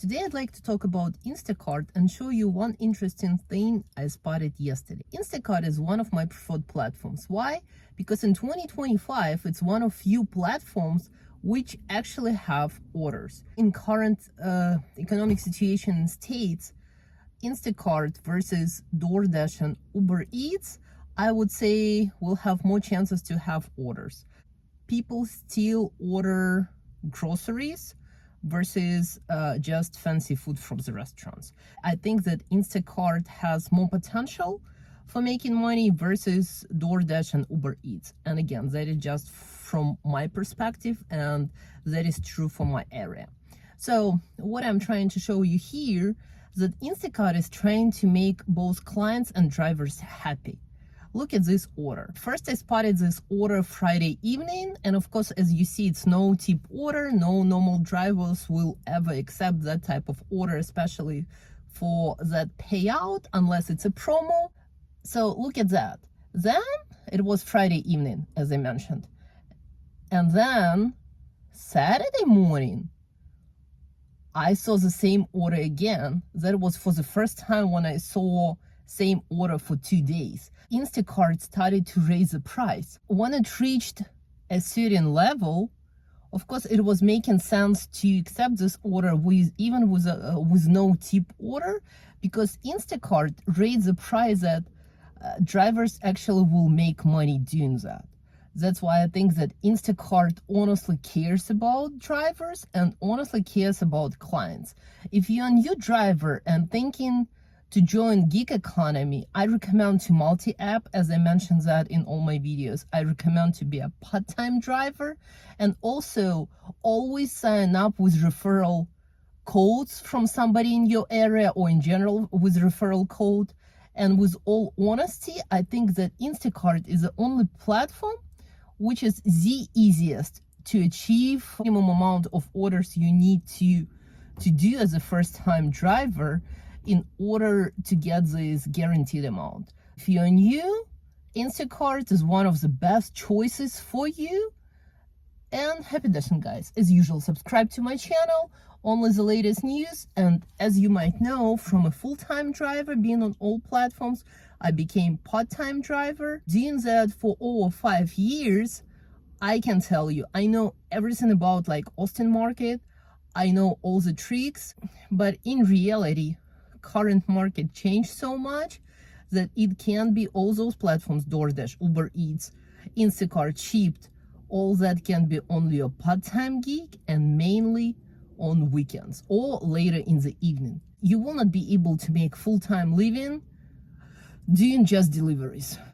Today I'd like to talk about Instacart and show you one interesting thing I spotted yesterday. Instacart is one of my preferred platforms. Why? Because in 2025, it's one of few platforms which actually have orders. In current economic situation in states, Instacart versus DoorDash and Uber Eats, I would say will have more chances to have orders. People still order groceries versus just fancy food from the restaurants. I think that Instacart has more potential for making money versus DoorDash and Uber Eats. And again, that is just from my perspective, and that is true for my area. So what I'm trying to show you here is that Instacart is trying to make both clients and drivers happy. Look at this order. First, I spotted this order Friday evening, and of course, as you see, it's no tip order. No normal drivers will ever accept that type of order, especially for that payout, unless it's a promo. So look at that. Then it was Friday evening, as I mentioned. And then Saturday morning, I saw the same order again. That was for the first time when I saw same order for 2 days. Instacart started to raise the price. When it reached a certain level, of course, it was making sense to accept this order with no tip order, because Instacart raised the price that drivers actually will make money doing that. That's why I think that Instacart honestly cares about drivers and honestly cares about clients. If you're a new driver and thinking to join gig economy, I recommend to multi-app, as I mentioned that in all my videos. I recommend to be a part-time driver, and also always sign up with referral codes from somebody in your area, or in general with referral code. And with all honesty, I think that Instacart is the only platform which is the easiest to achieve minimum amount of orders you need to do as a first-time driver in order to get this guaranteed amount. If you're new, Instacart is one of the best choices for you. And happy dashing, guys. As usual, subscribe to my channel, only the latest news. And as you might know, from a full-time driver being on all platforms, I became part-time driver. Doing that for over 5 years, I can tell you, I know everything about like Austin market. I know all the tricks, but in reality, current market changed so much that it can be all those platforms, DoorDash, Uber Eats, Instacart, Shipped, all that can be only a part-time gig and mainly on weekends or later in the evening. You will not be able to make full-time living doing just deliveries.